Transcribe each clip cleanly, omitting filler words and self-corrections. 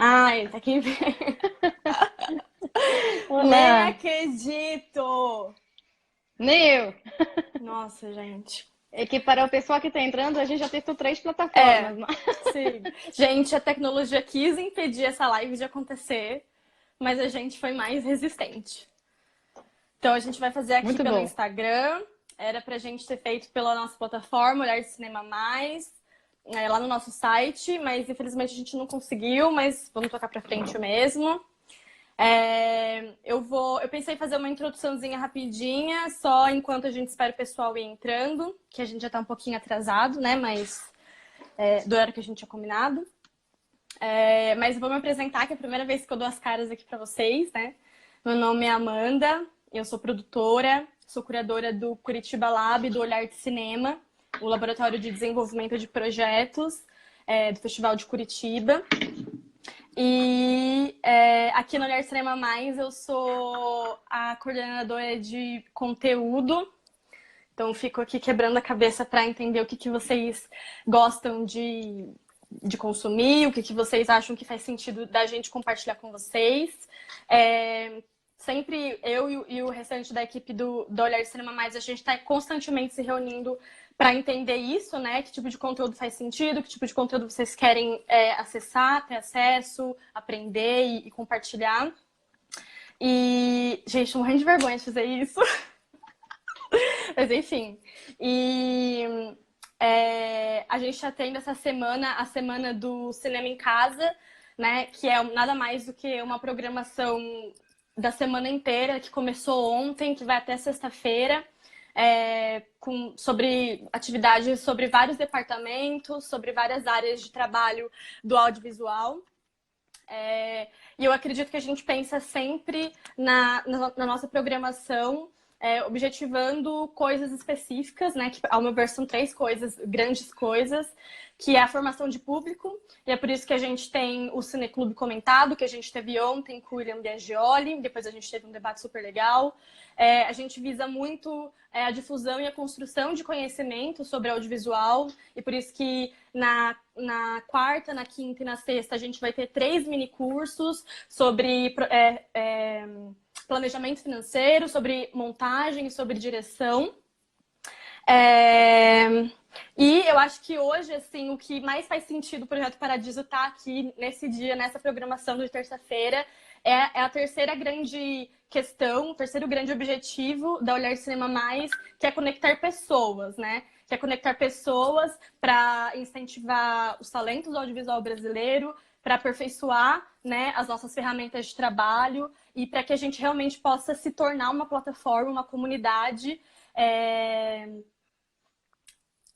Ai, tá aqui. Nem Olá, acredito! nem eu. Nossa, gente. É que para o pessoal que está entrando, a gente já testou 3 plataformas, É, né? sim. Gente, a tecnologia quis impedir essa live de acontecer, mas a gente foi mais resistente. Então a gente vai fazer aqui Muito pelo bom. Instagram. Era pra gente ter feito pela nossa plataforma, Olhar de Cinema Mais, lá no nosso site, mas infelizmente a gente não conseguiu, mas vamos tocar pra frente mesmo. Eu pensei em fazer uma introduçãozinha rapidinha, só enquanto a gente espera o pessoal ir entrando, que a gente já tá um pouquinho atrasado, né? Mas do horário que a gente tinha combinado. Mas eu vou me apresentar, que é a primeira vez que eu dou as caras aqui pra vocês, né? Meu nome é Amanda, eu sou produtora, sou curadora do Curitiba Lab, do Olhar de Cinema, o laboratório de desenvolvimento de projetos do Festival de Curitiba. E aqui no Olhar Cinema Mais eu sou a coordenadora de conteúdo. Então fico aqui quebrando a cabeça para entender o que vocês gostam de consumir, o que vocês acham que faz sentido da gente compartilhar com vocês. Sempre eu e o restante da equipe do Olhar Cinema Mais, a gente está constantemente se reunindo para entender isso, né? Que tipo de conteúdo faz sentido, que tipo de conteúdo vocês querem acessar, ter acesso, aprender e compartilhar. E, gente, morrendo de vergonha de fazer isso. Mas enfim. E a gente está tendo essa semana, a semana do Cinema em Casa, né? Que é nada mais do que uma programação da semana inteira, que começou ontem, que vai até sexta-feira, sobre atividades sobre vários departamentos, sobre várias áreas de trabalho do audiovisual. E eu acredito que a gente pensa sempre na nossa programação objetivando coisas específicas, né? Que, ao meu ver, são 3 coisas, grandes coisas, que é a formação de público, e é por isso que a gente tem o Cineclube comentado, que a gente teve ontem com o William Biagioli, depois a gente teve um debate super legal. A gente visa muito a difusão e a construção de conhecimento sobre audiovisual, e por isso que na quarta, na quinta e na sexta a gente vai ter 3 mini cursos sobre planejamento financeiro, sobre montagem e sobre direção. E eu acho que hoje, assim, o que mais faz sentido o Projeto Paradiso estar aqui nesse dia, nessa programação de terça-feira, é a terceira grande questão, o terceiro grande objetivo da Olhar Cinema Mais, que é conectar pessoas, né? Que é conectar pessoas para incentivar os talentos do audiovisual brasileiro, para aperfeiçoar, né, as nossas ferramentas de trabalho e para que a gente realmente possa se tornar uma plataforma, uma comunidade,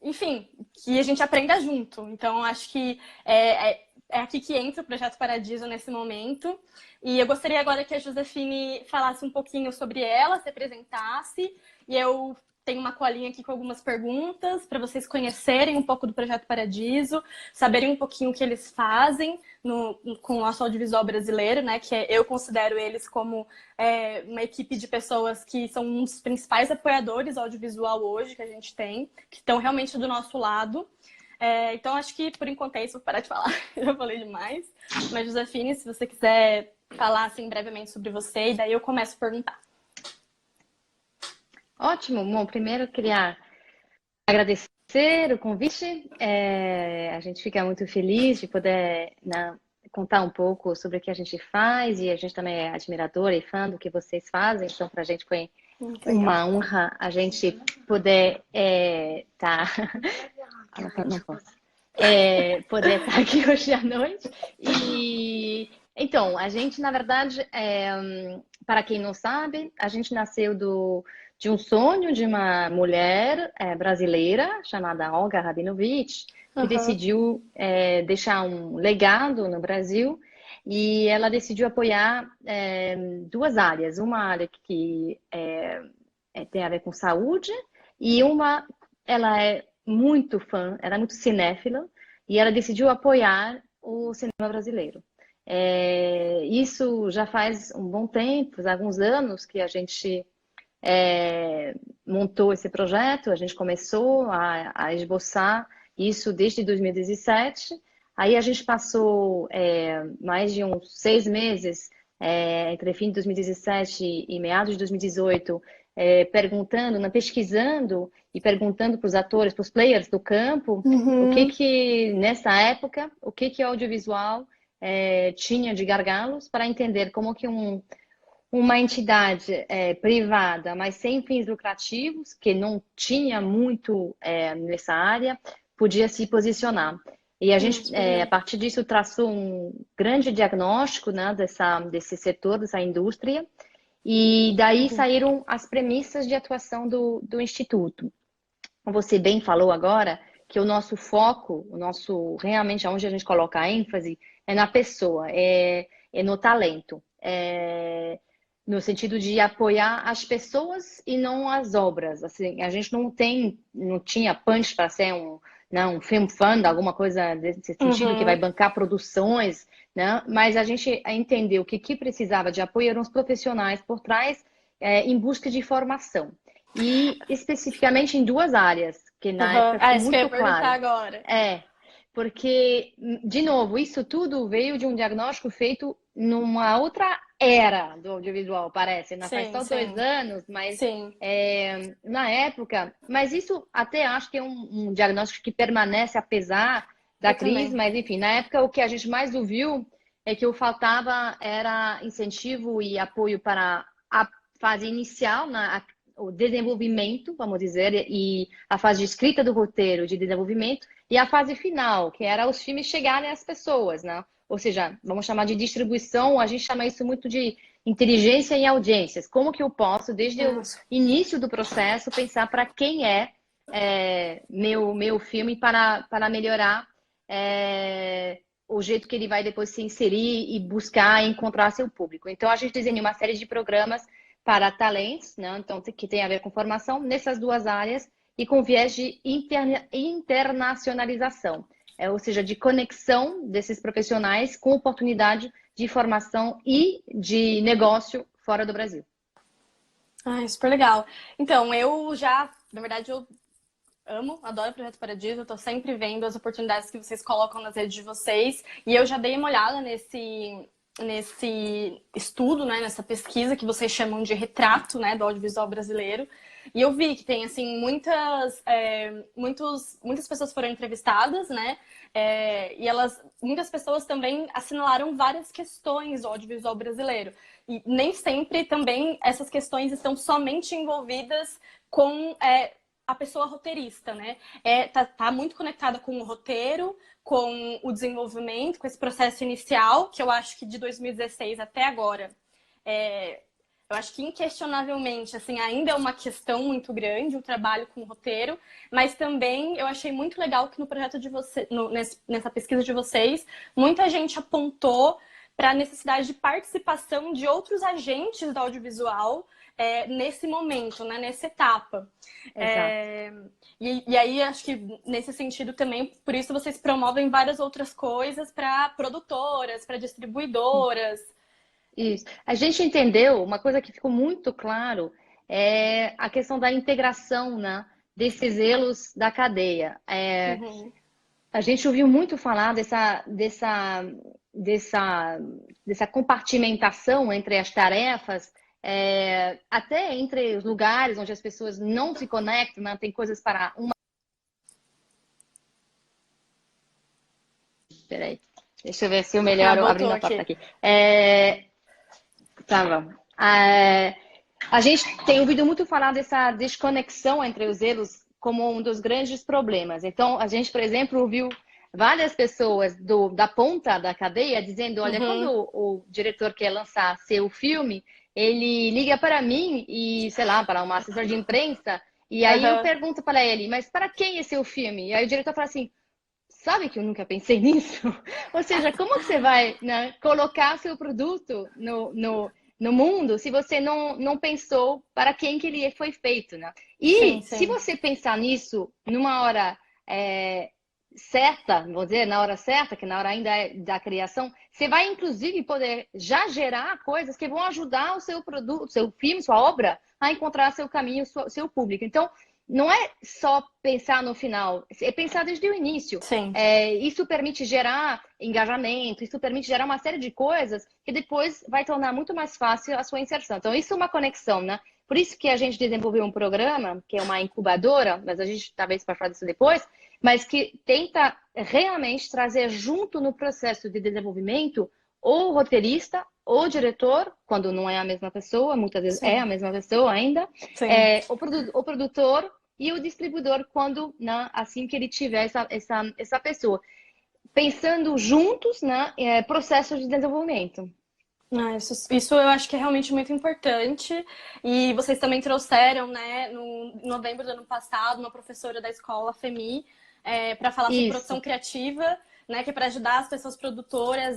enfim, que a gente aprenda junto. Então, acho que é aqui que entra o Projeto Paradiso nesse momento. E eu gostaria agora que a Josefine falasse um pouquinho sobre ela, se apresentasse. E eu tenho uma colinha aqui com algumas perguntas para vocês conhecerem um pouco do Projeto Paradiso, saberem um pouquinho o que eles fazem com o nosso audiovisual brasileiro, né? Que eu considero eles como uma equipe de pessoas que são um dos principais apoiadores audiovisual hoje que a gente tem, que estão realmente do nosso lado. Então, acho que por enquanto é isso, vou parar de falar. Já falei demais. Mas, Josefine, se você quiser falar assim brevemente sobre você, e daí eu começo a perguntar. Ótimo. Bom, primeiro eu queria agradecer o convite. A gente fica muito feliz de poder, né, contar um pouco sobre o que a gente faz e a gente também é admiradora e fã do que vocês fazem. Então, para a gente foi Legal. uma honra a gente poder não posso. Poder estar aqui hoje à noite. E então, a gente, na verdade, para quem não sabe, a gente nasceu de um sonho de uma mulher brasileira chamada Olga Rabinovich, que Uhum. decidiu deixar um legado no Brasil. E ela decidiu apoiar 2 áreas. Uma área que tem a ver com saúde e ela é muito fã, ela é muito cinéfila e ela decidiu apoiar o cinema brasileiro. Isso já faz um bom tempo, alguns anos que a gente montou esse projeto, a gente começou a esboçar isso desde 2017. Aí a gente passou mais de uns 6 meses, entre fim de 2017 e meados de 2018, perguntando, pesquisando e perguntando para os atores, para os players do campo, Uhum. nessa época, o que o audiovisual tinha de gargalos para entender como que uma entidade privada, mas sem fins lucrativos, que não tinha muito nessa área, podia se posicionar. E a gente, Super a legal. partir disso, traçou um grande diagnóstico, né, desse setor, dessa indústria, e daí Uhum. saíram as premissas de atuação do Instituto. Você bem falou agora que o nosso foco, realmente onde a gente coloca a ênfase é na pessoa, é no talento, no sentido de apoiar as pessoas e não as obras. Assim, a gente não tinha punch para ser um film fund, alguma coisa desse sentido que vai Uhum. bancar produções, né? Mas a gente entendeu que precisava de apoio eram os profissionais por trás, em busca de formação. E especificamente em duas áreas, que na Uhum. época Ah, ficou isso que eu ia muito perguntar claro. agora. É, porque, de novo, isso tudo veio de um diagnóstico feito numa outra era do audiovisual, parece. Não faz Sim, só dois sim, anos, mas sim. na época. Mas isso até acho que é um diagnóstico que permanece apesar da Eu crise, também. mas enfim, na época o que a gente mais ouviu é que o faltava era incentivo e apoio para a fase inicial, o desenvolvimento, vamos dizer, e a fase de escrita do roteiro, de desenvolvimento, e a fase final, que era os filmes chegarem às pessoas, né? Ou seja, vamos chamar de distribuição, a gente chama isso muito de inteligência em audiências. Como que eu posso, desde o Nossa. início do processo, pensar para quem meu filme para melhorar o jeito que ele vai depois se inserir e buscar encontrar seu público. Então, a gente desenhou uma série de programas para talentos, né? Então, que tem a ver com formação nessas duas áreas e com viés de internacionalização, ou seja, de conexão desses profissionais com oportunidade de formação e de negócio fora do Brasil. Ai, super legal. Então, na verdade, eu amo, adoro o Projeto Paradiso, eu tô sempre vendo as oportunidades que vocês colocam nas redes de vocês. E eu já dei uma olhada nesse estudo, né, nessa pesquisa que vocês chamam de retrato, né, do audiovisual brasileiro. E eu vi que tem, assim, muitas pessoas foram entrevistadas, né, e muitas pessoas também assinalaram várias questões do audiovisual brasileiro. E nem sempre também essas questões estão somente envolvidas com a pessoa roteirista, né? Tá muito conectada com o roteiro, com o desenvolvimento, com esse processo inicial, que eu acho que de 2016 até agora, eu acho que inquestionavelmente, assim, ainda é uma questão muito grande o trabalho com o roteiro, mas também eu achei muito legal que no projeto de você, nessa pesquisa de vocês, muita gente apontou para a necessidade de participação de outros agentes do audiovisual nesse momento, né, nessa etapa. Exato. E aí, acho que nesse sentido também, por isso vocês promovem várias outras coisas para produtoras, para distribuidoras. Isso. A gente entendeu uma coisa que ficou muito claro é a questão da integração, né, desses elos da cadeia. Uhum. A gente ouviu muito falar dessa compartimentação entre as tarefas, até entre os lugares onde as pessoas não se conectam, né? Tem coisas para uma. Peraí, deixa eu ver se eu Ah, melhoro voltou abrindo a porta aqui. aqui. Tá bom. A gente tem ouvido muito falar dessa desconexão entre os elos como um dos grandes problemas. Então, a gente, por exemplo, ouviu várias pessoas da ponta da cadeia dizendo: olha, quando Uhum. o diretor quer lançar seu filme, ele liga para mim e, sei lá, para uma assessora de imprensa, e aí eu Aham. pergunto para ele: mas para quem é seu filme? E aí o diretor fala assim: sabe que eu nunca pensei nisso? Ou seja, como que você vai, né, colocar seu produto no mundo se você não pensou para quem que ele foi feito, né? Sim, E se sim. você pensar nisso numa hora certa, vou dizer, na hora certa, que na hora ainda da criação, você vai inclusive poder já gerar coisas que vão ajudar o seu produto, seu filme, sua obra a encontrar seu caminho, seu público. Então, não é só pensar no final, é pensar desde o início. Sim. Isso permite gerar engajamento, isso permite gerar uma série de coisas que depois vai tornar muito mais fácil a sua inserção. Então, isso é uma conexão, né? Por isso que a gente desenvolveu um programa, que é uma incubadora, mas a gente talvez vai falar disso depois, mas que tenta realmente trazer junto no processo de desenvolvimento ou o roteirista ou o diretor, quando não é a mesma pessoa, muitas vezes é Sim. a mesma pessoa ainda, Sim. o produtor e o distribuidor quando, né, assim que ele tiver essa pessoa. Pensando juntos, né, processo de desenvolvimento. Isso eu acho que é realmente muito importante. E vocês também trouxeram, né, no em novembro do ano passado, uma professora da escola FEMI, para falar sobre Isso, produção criativa, né, que é para ajudar as pessoas produtoras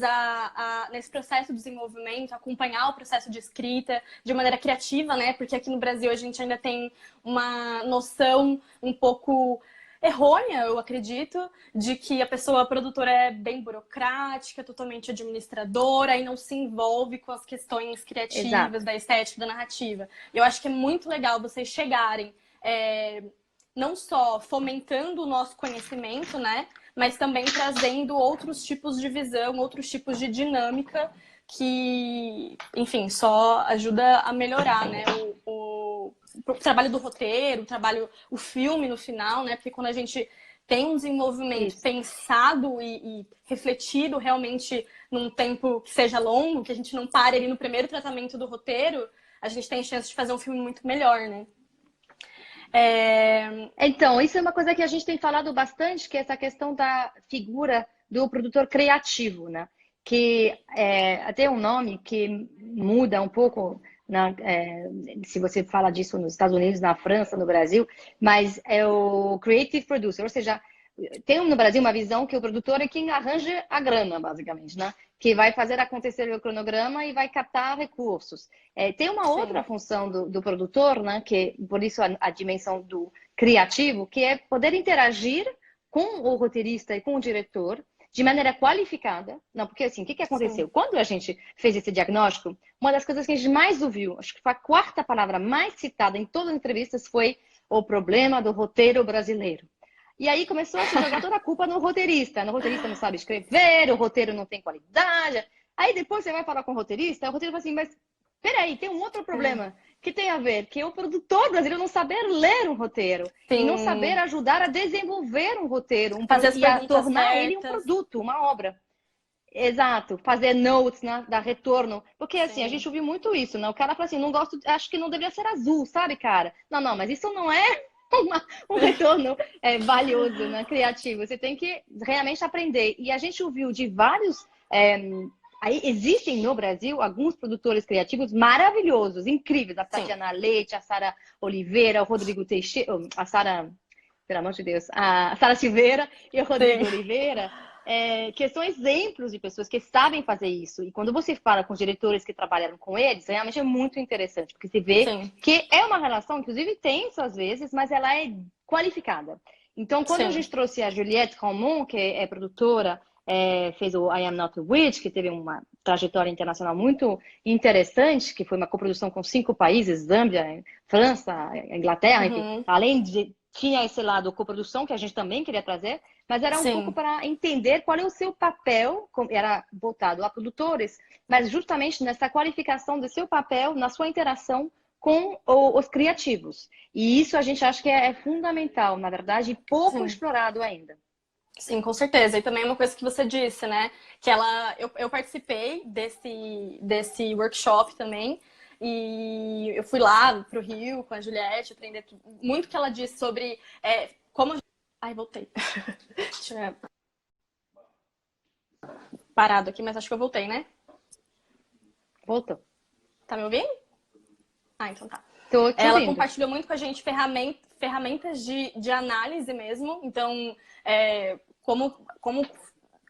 nesse processo de desenvolvimento, acompanhar o processo de escrita de maneira criativa, né, porque aqui no Brasil a gente ainda tem uma noção um pouco errônea, eu acredito, de que a pessoa produtora é bem burocrática, totalmente administradora e não se envolve com as questões criativas, exato. da estética, da narrativa. Eu acho que é muito legal vocês chegarem, não só fomentando o nosso conhecimento, né, mas também trazendo outros tipos de visão, outros tipos de dinâmica que, enfim, só ajuda a melhorar, né, o trabalho do roteiro, o filme no final, né? Porque quando a gente tem um desenvolvimento Isso. pensado e refletido realmente num tempo que seja longo, que a gente não pare ali no primeiro tratamento do roteiro, a gente tem chance de fazer um filme muito melhor, né? Então, isso é uma coisa que a gente tem falado bastante, que é essa questão da figura do produtor criativo, né? Que é até um nome que muda um pouco, se você fala disso nos Estados Unidos, na França, no Brasil, mas é o creative producer, ou seja, tem no Brasil uma visão que o produtor é quem arranja a grana, basicamente, né? Que vai fazer acontecer o cronograma e vai captar recursos. Tem uma outra Sim, função do produtor, né? Que por isso a dimensão do criativo, que é poder interagir com o roteirista e com o diretor de maneira qualificada. Não, porque assim, o que sim. aconteceu? Quando a gente fez esse diagnóstico, uma das coisas que a gente mais ouviu, acho que foi a quarta palavra mais citada em todas as entrevistas, foi o problema do roteiro brasileiro. E aí começou a se jogar toda a culpa no roteirista. O roteirista não sabe escrever, o roteiro não tem qualidade. Aí depois você vai falar com o roteirista fala assim, mas peraí, tem um outro problema que tem a ver, que é o produtor brasileiro não saber ler um roteiro e não saber Sim, ajudar a desenvolver um roteiro fazer as e a perguntas tornar ele um certas. produto, uma obra. Exato, fazer notes, né, dar retorno. Porque assim, a Sim, gente ouviu muito isso, né? O cara fala assim, não gosto, acho que não deveria ser azul, sabe, cara? Não, não, mas isso não é um retorno valioso, né, criativo. Você tem que realmente aprender. E a gente ouviu de vários. Aí existem no Brasil alguns produtores criativos maravilhosos, incríveis. A sim. Tatiana Leite, a Sara Oliveira, o Rodrigo Teixeira, a Sara, pelo amor de Deus, a Sara Silveira e o Rodrigo Sim, Oliveira que são exemplos de pessoas que sabem fazer isso. E quando você fala com os diretores que trabalharam com eles, realmente é muito interessante, porque você vê sim, que é uma relação, inclusive tensa às vezes, mas ela é qualificada. Então, quando a sim. gente trouxe a Juliette Ramon, que é produtora, fez o I Am Not a Witch, que teve uma trajetória internacional muito interessante, que foi uma coprodução com 5 países, Zâmbia, França, Inglaterra, enfim. Uhum, Além de tinha esse lado coprodução que a gente também queria trazer, mas era um pouco sim. para entender qual é o seu papel, era voltado a produtores, mas justamente nessa qualificação do seu papel, na sua interação com os criativos. E isso a gente acha que é fundamental, na verdade, e pouco Sim. explorado ainda. Sim, com certeza. E também uma coisa que você disse, né? Que eu participei desse workshop também. E eu fui lá pro Rio com a Juliette, aprender muito que ela disse sobre como. Ai, voltei. Deixa eu parado aqui, mas acho que eu voltei, né? Voltou. Tá me ouvindo? Ah, então tá. Estou te Ela ouvindo. compartilhou muito com a gente ferramentas de análise mesmo. Então, como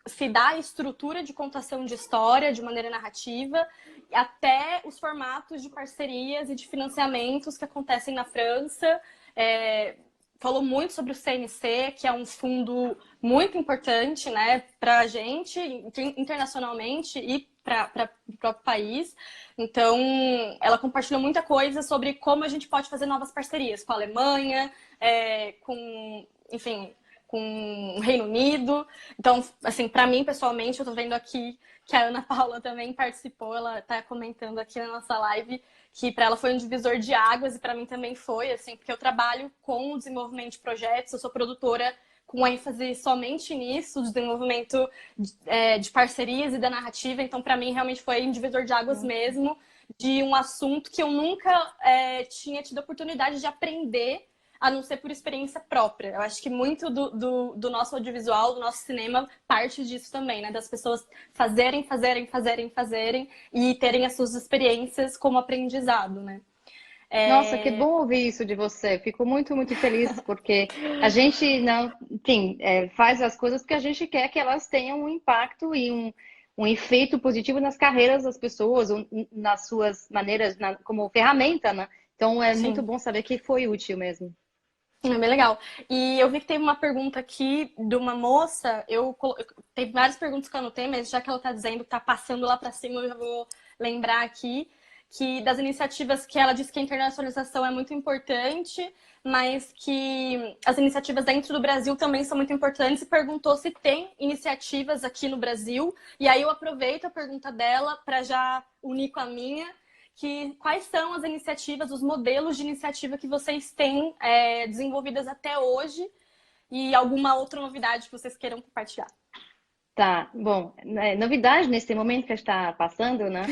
se dá a estrutura de contação de história de maneira narrativa, até os formatos de parcerias e de financiamentos que acontecem na França. Falou muito sobre o CNC, que é um fundo muito importante, né, para a gente internacionalmente e para o próprio país. Então, ela compartilhou muita coisa sobre como a gente pode fazer novas parcerias com a Alemanha, com, enfim, com o Reino Unido. Então, assim, para mim, pessoalmente, eu tô vendo aqui que a Ana Paula também participou, ela tá comentando aqui na nossa live que para ela foi um divisor de águas e para mim também foi, assim, porque eu trabalho com o desenvolvimento de projetos, eu sou produtora com ênfase somente nisso, desenvolvimento de parcerias e da narrativa. Então, para mim, realmente foi um divisor de águas mesmo, de um assunto que eu nunca tinha tido a oportunidade de aprender, a não ser por experiência própria. Eu acho que muito do nosso audiovisual, do nosso cinema, parte disso também, né? Das pessoas fazerem e terem as suas experiências como aprendizado, né? Nossa, que bom ouvir isso de você. Fico muito, muito feliz, porque a gente não, enfim, faz as coisas porque a gente quer que elas tenham um impacto e um efeito positivo nas carreiras das pessoas, ou nas suas maneiras, como ferramenta, né? Então é muito Sim. bom saber que foi útil mesmo. É bem legal. E eu vi que teve uma pergunta aqui de uma moça. Teve várias perguntas que eu anotei, mas já que ela está dizendo que está passando lá para cima, eu já vou lembrar aqui que das iniciativas que ela disse que a internacionalização é muito importante, mas que as iniciativas dentro do Brasil também são muito importantes e perguntou se tem iniciativas aqui no Brasil. E aí eu aproveito a pergunta dela para já unir com a minha, que quais são as iniciativas, os modelos de iniciativa que vocês têm desenvolvidas até hoje e alguma outra novidade que vocês queiram compartilhar. Tá, bom, novidade nesse momento que está passando, né?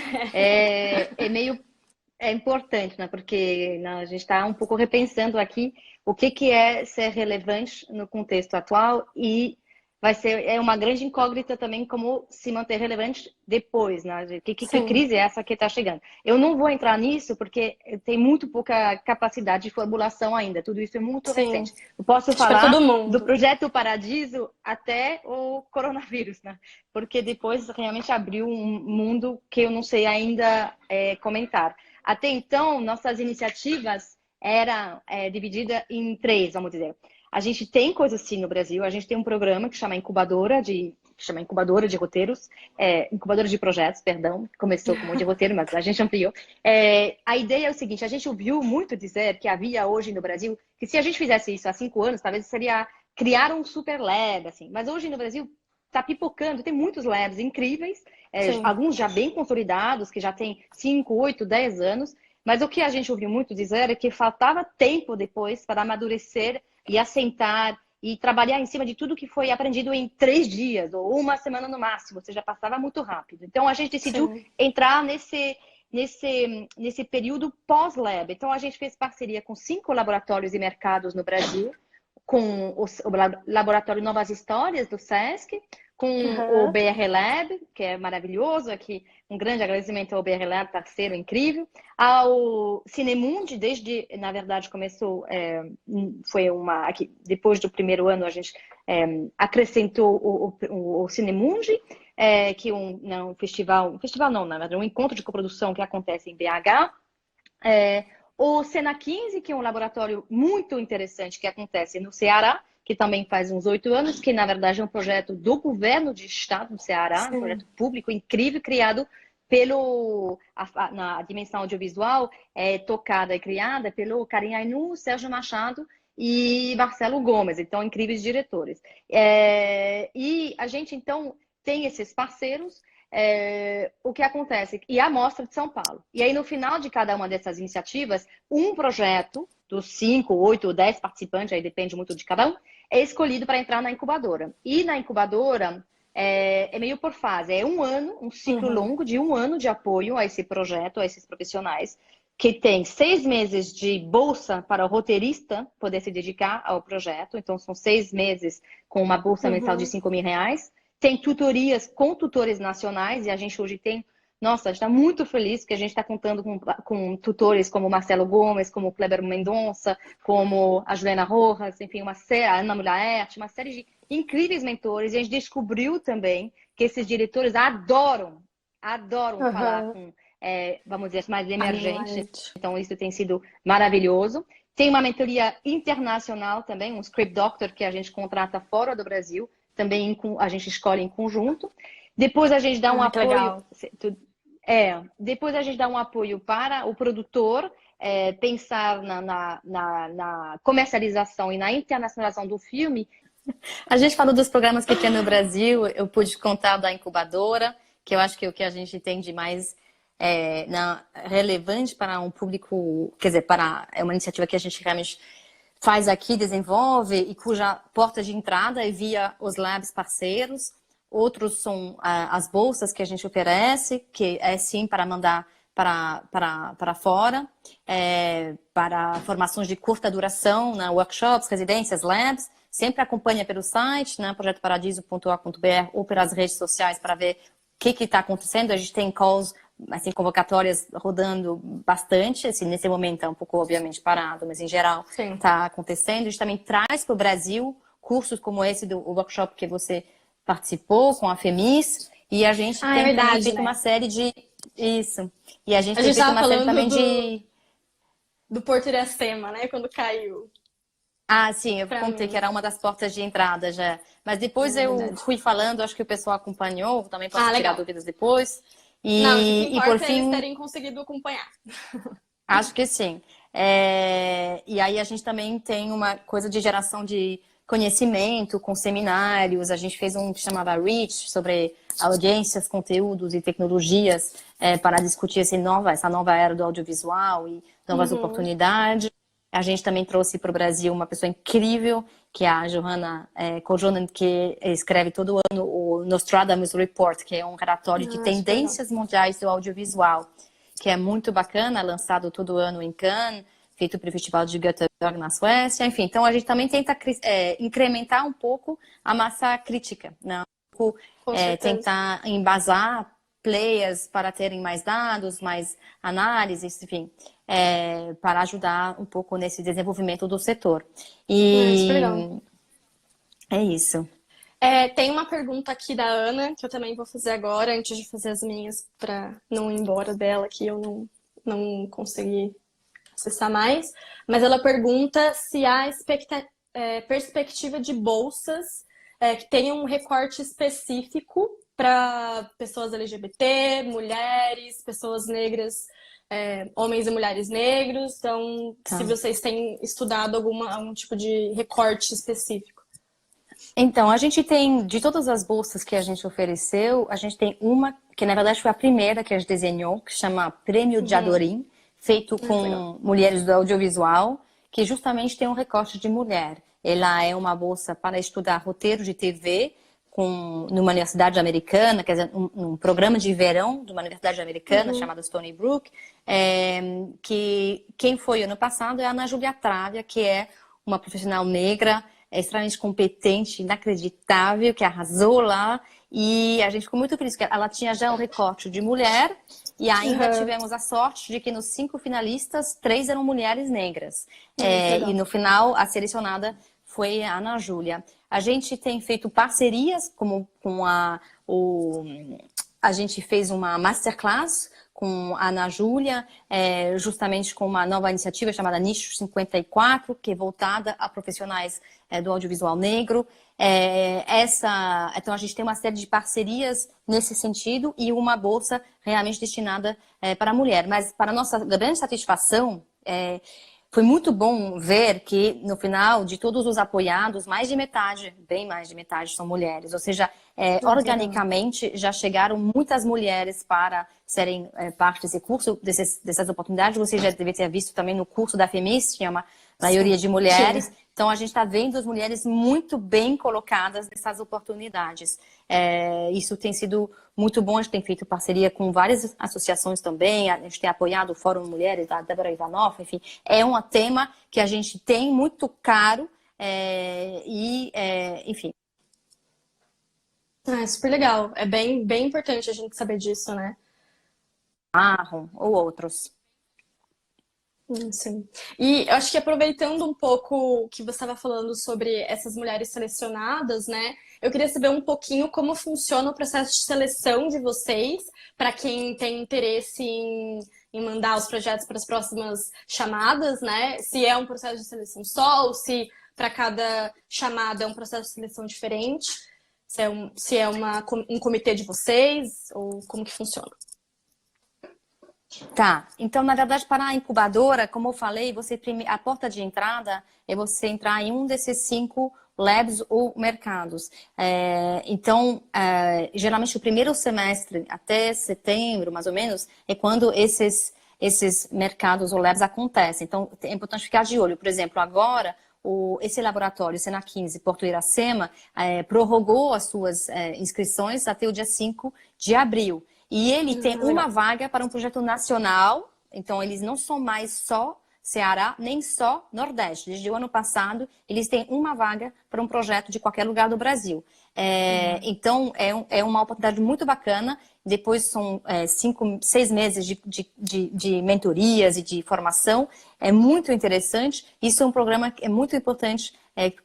É importante, né? Porque né, a gente está um pouco repensando aqui o que é ser relevante no contexto atual e é uma grande incógnita também como se manter relevante depois, né? Que Sim, crise é essa que está chegando? Eu não vou entrar nisso porque tem muito pouca capacidade de formulação ainda. Tudo isso é muito sim. recente. Eu posso Acho que para todo falar do mundo. projeto Paradiso até o coronavírus, né? Porque depois realmente abriu um mundo que eu não sei ainda comentar. Até então, nossas iniciativas eram divididas em três, vamos dizer. A gente tem coisas assim no Brasil, a gente tem um programa que chama Incubadora de Roteiros, Incubadora de Projetos, perdão, começou com um monte de roteiro, mas a gente ampliou. A ideia é o seguinte, a gente ouviu muito dizer que havia hoje no Brasil, que se a gente fizesse isso há 5 anos, talvez seria criar um super lab, assim. Mas hoje no Brasil está pipocando, tem muitos labs incríveis, Sim, alguns já bem consolidados, que já têm 5, 8, 10 anos, mas o que a gente ouviu muito dizer é que faltava tempo depois para amadurecer e assentar e trabalhar em cima de tudo que foi aprendido em 3 dias ou uma semana no máximo, ou seja, passava muito rápido. Então a gente decidiu sim. entrar nesse período pós-lab. Então a gente fez parceria com 5 laboratórios e mercados no Brasil, com o Laboratório Novas Histórias do SESC, com o Uhum. BR Lab, que é maravilhoso, aqui um grande agradecimento ao BR Lab, parceiro incrível, ao Cinemundi, na verdade, começou, aqui, depois do primeiro ano, a gente acrescentou o Cinemundi, que é um festival não, na verdade, um encontro de coprodução que acontece em BH, o Sena 15, que é um laboratório muito interessante que acontece no Ceará, que também faz uns 8 anos, que na verdade é um projeto do governo de estado do Ceará, um Sim, projeto público incrível, criado na dimensão audiovisual, tocada e criada pelo Karim Ainu, Sérgio Machado e Marcelo Gomes, então incríveis diretores. E a gente então tem esses parceiros. O que acontece? E a Mostra de São Paulo. E aí, no final de cada uma dessas iniciativas, um projeto dos 5, 8 ou 10 participantes, aí depende muito de cada um, é escolhido para entrar na incubadora. E na incubadora é meio por fase, é um ano, um ciclo uhum. longo de um ano de apoio a esse projeto, a esses profissionais, que tem 6 meses de bolsa para o roteirista poder se dedicar ao projeto. Então, são 6 meses com uma bolsa mensal de Uhum. R$ 5.000. Tem tutorias com tutores nacionais e a gente hoje tem, nossa, a gente está muito feliz que a gente está contando com tutores como Marcelo Gomes, como Kleber Mendonça, como a Juliana Rojas, enfim, a Ana Mulaerte, uma série de incríveis mentores. E a gente descobriu também que esses diretores adoram falar Uhum. com, vamos dizer, mais emergentes. Highlight. Então, isso tem sido maravilhoso. Tem uma mentoria internacional também, um script doctor que a gente contrata fora do Brasil, também a gente escolhe em conjunto. Depois a gente dá um Ah, que apoio. legal. Depois a gente dá um apoio para o produtor pensar na comercialização e na internacionalização do filme. A gente falou dos programas que tinha no Brasil, eu pude contar da incubadora, que eu acho que é o que a gente tem de mais relevante para um público, quer dizer, é uma iniciativa que a gente realmente faz aqui, desenvolve e cuja porta de entrada é via os labs parceiros. Outros são as bolsas que a gente oferece, que é sim para mandar para fora, para formações de curta duração, workshops, residências, labs. Sempre acompanha pelo site, projetoparadiso.org.br ou pelas redes sociais para ver o que está acontecendo. A gente tem calls, assim, convocatórias rodando bastante. Assim, nesse momento está um pouco, obviamente, parado, mas em geral está acontecendo. A gente também traz para o Brasil cursos como esse do workshop que você participou com a FEMIS. E a gente tem também feito uma série de... Isso. E a gente tem feito uma série também do Porto Iracema, né? Quando caiu. Ah, sim, eu contei que era uma das portas de entrada já. Mas depois eu fui falando, acho que o pessoal acompanhou, também posso tirar dúvidas depois. Não, o que importa por fim, eles terem conseguido acompanhar. Acho que sim. E aí a gente também tem uma coisa de geração de conhecimento com seminários. A gente fez um que chamava Reach, sobre audiências, conteúdos e tecnologias para discutir essa nova era do audiovisual e novas oportunidades. A gente também trouxe para o Brasil uma pessoa incrível, que é a Johanna Kojonen, que escreve todo ano o Nostradamus Report, que é um relatório de tendências mundiais do audiovisual, que é muito bacana, lançado todo ano em Cannes, feito para o Festival de Göteborg na Suécia. Enfim, então a gente também tenta incrementar um pouco a massa crítica, né? Tentar embasar players para terem mais dados, mais análises, enfim, para ajudar um pouco nesse desenvolvimento do setor. É isso. Tem uma pergunta aqui da Ana, que eu também vou fazer agora, antes de fazer as minhas, para não ir embora dela, que eu não consegui acessar mais. Mas ela pergunta se há perspectiva de bolsas que tenham um recorte específico para pessoas LGBT, mulheres, pessoas negras, homens e mulheres negros. Então, se vocês têm estudado algum tipo de recorte específico. Então, a gente tem, de todas as bolsas que a gente ofereceu, a gente tem uma, que na verdade foi a primeira que a gente desenhou, que chama Prêmio de Adorim, feito com mulheres do audiovisual, que justamente tem um recorte de mulher. Ela é uma bolsa para estudar roteiro de TV numa universidade americana, quer dizer, um programa de verão de uma universidade americana chamada Stony Brook, que quem foi ano passado é a Ana Júlia Travia, que é uma profissional negra, extremamente competente, inacreditável, que arrasou lá, e a gente ficou muito feliz, porque ela tinha já um recorte de mulher, e ainda tivemos a sorte de que nos 5 finalistas, 3 eram mulheres negras. E no final, a selecionada foi a Ana Júlia. A gente tem feito parcerias, como a gente fez uma masterclass com a Ana Júlia, justamente com uma nova iniciativa chamada Nicho 54, que é voltada a profissionais do audiovisual negro. Então, a gente tem uma série de parcerias nesse sentido e uma bolsa realmente destinada para a mulher. Mas, para a nossa grande satisfação, foi muito bom ver que, no final, de todos os apoiados, mais de metade, bem mais de metade, são mulheres. Ou seja, organicamente, já chegaram muitas mulheres para serem parte desse curso, dessas oportunidades. Você já deve ter visto também no curso da FEMIS, tinha uma maioria de mulheres. Então, a gente está vendo as mulheres muito bem colocadas nessas oportunidades. Isso tem sido muito bom, a gente tem feito parceria com várias associações também, a gente tem apoiado o Fórum Mulheres, da Débora Ivanoff, enfim. É um tema que a gente tem muito caro enfim. É super legal, é bem importante a gente saber disso, né? Marrom ou outros. Sim. E eu acho que aproveitando um pouco o que você estava falando sobre essas mulheres selecionadas, né? Eu queria saber um pouquinho como funciona o processo de seleção de vocês, para quem tem interesse em mandar os projetos para as próximas chamadas, né? Se é um processo de seleção só, ou se para cada chamada é um processo de seleção diferente. Se é um comitê de vocês, ou como que funciona? Tá, então na verdade para a incubadora, como eu falei, a porta de entrada é você entrar em um desses 5 labs ou mercados. Então, geralmente o primeiro semestre, até setembro mais ou menos, é quando esses mercados ou labs acontecem. Então é importante ficar de olho. Por exemplo, agora esse laboratório, Sena 15, Porto Iracema, prorrogou as suas inscrições até o dia 5 de abril. E ele tem uma vaga para um projeto nacional, então eles não são mais só Ceará, nem só Nordeste. Desde o ano passado, eles têm uma vaga para um projeto de qualquer lugar do Brasil. Então, é uma oportunidade muito bacana. Depois são 5, 6 meses de mentorias e de formação. É muito interessante. Isso é um programa que é muito importante.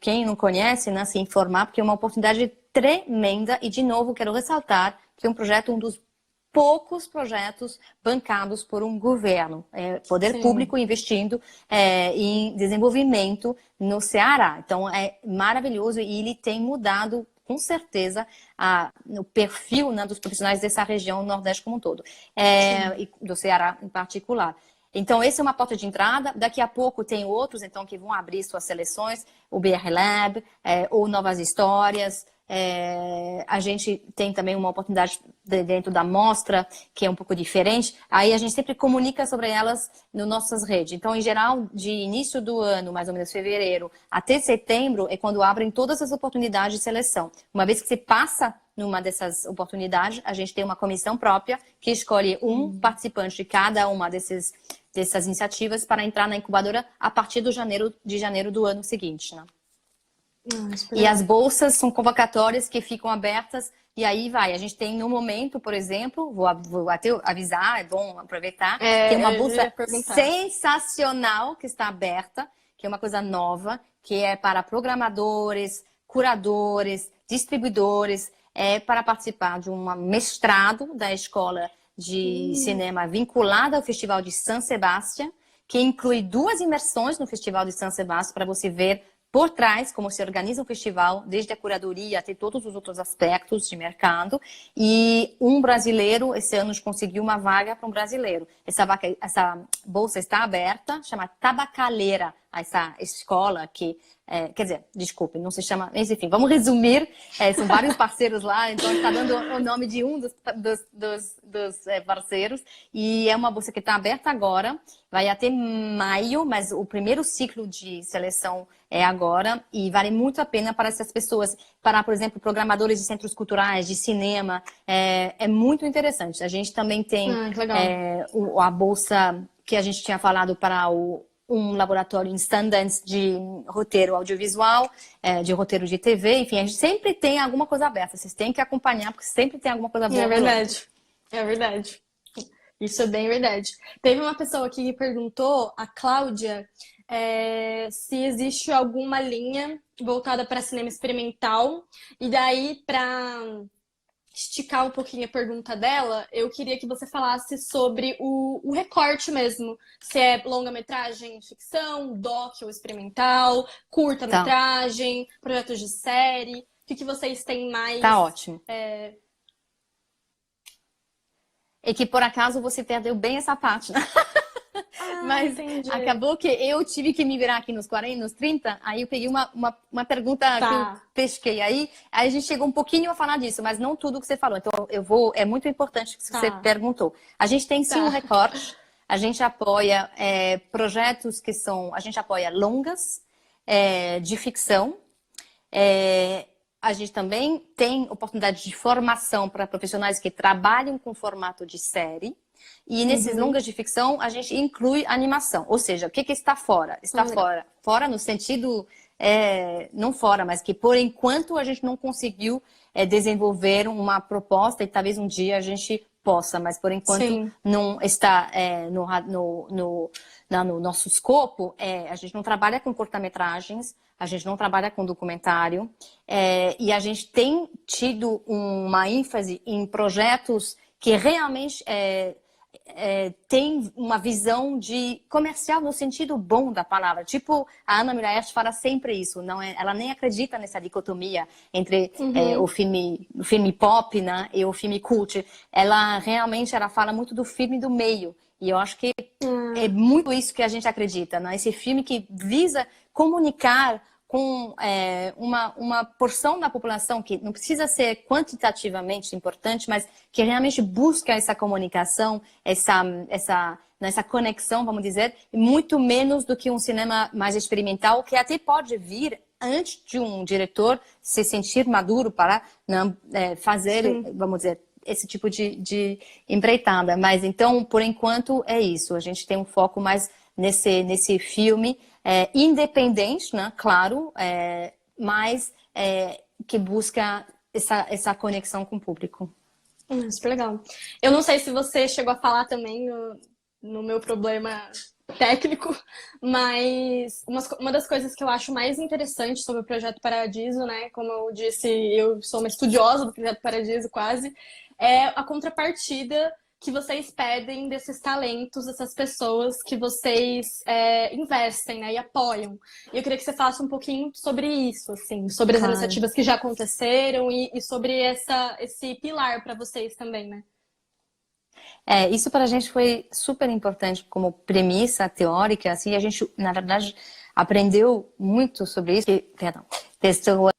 Quem não conhece, né, se informar, porque é uma oportunidade tremenda. E, de novo, quero ressaltar que é um projeto, um dos poucos projetos bancados por um governo, poder público investindo em desenvolvimento no Ceará. Então, é maravilhoso e ele tem mudado, com certeza, o perfil, né, dos profissionais dessa região Nordeste como um todo, e do Ceará em particular. Então, essa é uma porta de entrada. Daqui a pouco tem outros, então, que vão abrir suas seleções, o BR Lab, ou Novas Histórias. A gente tem também uma oportunidade dentro da mostra, que é um pouco diferente. Aí a gente sempre comunica sobre elas nas nossas redes. Então, em geral, de início do ano, mais ou menos fevereiro, até setembro, é quando abrem todas as oportunidades de seleção. Uma vez que você passa numa dessas oportunidades, a gente tem uma comissão própria que escolhe um participante de cada uma dessas iniciativas para entrar na incubadora a partir de janeiro do ano seguinte, né? E as bolsas são convocatórias que ficam abertas e aí vai. A gente tem no momento, por exemplo, vou até avisar, é bom aproveitar, tem uma bolsa sensacional que está aberta, que é uma coisa nova, que é para programadores, curadores, distribuidores, para participar de um mestrado da Escola de Cinema vinculada ao Festival de San Sebastián, que inclui 2 imersões no Festival de San Sebastián para você ver por trás, como se organiza um festival, desde a curadoria até todos os outros aspectos de mercado. E um brasileiro, esse ano, conseguiu uma vaga para um brasileiro. Essa bolsa está aberta, chama Tabacaleira, essa escola que... quer dizer, desculpe, não se chama... Mas, enfim, vamos resumir. São vários parceiros lá, então está dando o nome de um dos parceiros. E é uma bolsa que está aberta agora, vai até maio, mas o primeiro ciclo de seleção é agora e vale muito a pena para essas pessoas, para, por exemplo, programadores de centros culturais, de cinema, é muito interessante. A gente também tem a bolsa que a gente tinha falado para um laboratório em Sundance de roteiro audiovisual, de roteiro de TV, enfim, a gente sempre tem alguma coisa aberta, vocês têm que acompanhar, porque sempre tem alguma coisa boa. É verdade, é verdade. Isso é bem verdade. Teve uma pessoa aqui que perguntou, a Cláudia, se existe alguma linha voltada para cinema experimental. E daí, para esticar um pouquinho a pergunta dela, eu queria que você falasse sobre o recorte mesmo. Se é longa-metragem, ficção, doc ou experimental, curta-metragem, projetos de série. O que vocês têm mais... Tá ótimo. E que, por acaso, você perdeu bem essa parte, né? Mas entendi. Acabou que eu tive que me virar aqui nos 40, nos 30, aí eu peguei uma pergunta que eu pesquei aí a gente chegou um pouquinho a falar disso, mas não tudo que você falou. Então, é muito importante que você perguntou. A gente tem sim um recorte, a gente apoia projetos que a gente apoia longas, de ficção, a gente também tem oportunidade de formação para profissionais que trabalham com formato de série. E nesses longas de ficção, a gente inclui animação. Ou seja, o que está fora? Está fora. Fora no sentido, não fora, mas que por enquanto a gente não conseguiu desenvolver uma proposta e talvez um dia a gente possa, mas por enquanto não está no nosso escopo. A gente não trabalha com curta-metragens, a gente não trabalha com documentário, e a gente tem tido uma ênfase em projetos que realmente tem uma visão de comercial no sentido bom da palavra. Tipo, a Ana Muraert fala sempre isso. Não é, ela nem acredita nessa dicotomia entre o filme pop, né, e o filme cult. Ela realmente fala muito do filme do meio. E eu acho que é muito isso que a gente acredita, né? Esse filme que visa comunicar com uma porção da população que não precisa ser quantitativamente importante, mas que realmente busca essa comunicação, essa conexão, vamos dizer, muito menos do que um cinema mais experimental, que até pode vir antes de um diretor se sentir maduro para fazer, vamos dizer, esse tipo de empreitada. Mas então, por enquanto, é isso. A gente tem um foco mais nesse filme, independente, né? Claro, mas que busca essa conexão com o público. Super legal. Eu não sei se você chegou a falar também no meu problema técnico, mas uma das coisas que eu acho mais interessante sobre o Projeto Paradiso, né? Como eu disse, eu sou uma estudiosa do Projeto Paradiso quase, é a contrapartida que vocês pedem desses talentos, dessas pessoas que vocês investem, né, e apoiam. E eu queria que você falasse um pouquinho sobre isso, assim, sobre as iniciativas que já aconteceram e sobre esse pilar para vocês também, né? Isso para a gente foi super importante como premissa teórica, assim, a gente, na verdade, aprendeu muito sobre isso, pessoas,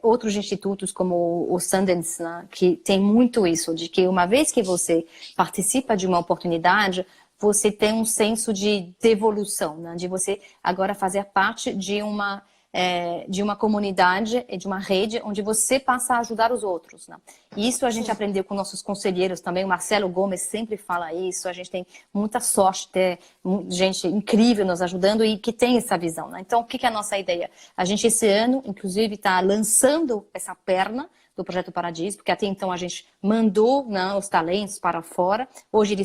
outros institutos como o Sundance, né, que tem muito isso, de que uma vez que você participa de uma oportunidade, você tem um senso de devolução, né, de você agora fazer parte de uma comunidade, de uma rede onde você passa a ajudar os outros, né? E isso a gente aprendeu com nossos conselheiros também, o Marcelo Gomes sempre fala isso, a gente tem muita sorte de ter gente incrível nos ajudando e que tem essa visão, né? Então, o que é a nossa ideia? A gente esse ano, inclusive, está lançando essa perna do Projeto Paradiso, porque até então a gente mandou, né, os talentos para fora, hoje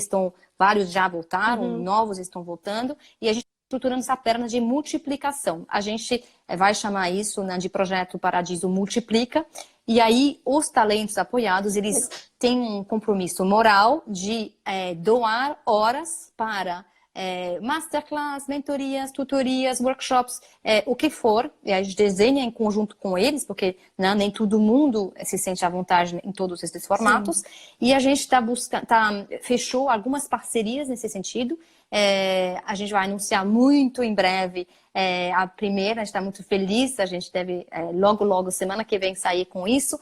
vários já voltaram, novos estão voltando, e a gente estruturando essa perna de multiplicação. A gente vai chamar isso, né, de Projeto Paradiso Multiplica, e aí os talentos apoiados, eles têm um compromisso moral de doar horas para masterclass, mentorias, tutorias, workshops, o que for, e a gente desenha em conjunto com eles, porque nem todo mundo se sente à vontade em todos esses formatos. Sim. E a gente fechou algumas parcerias nesse sentido. A gente vai anunciar muito em breve a primeira, a gente está muito feliz, a gente deve logo, semana que vem, sair com isso,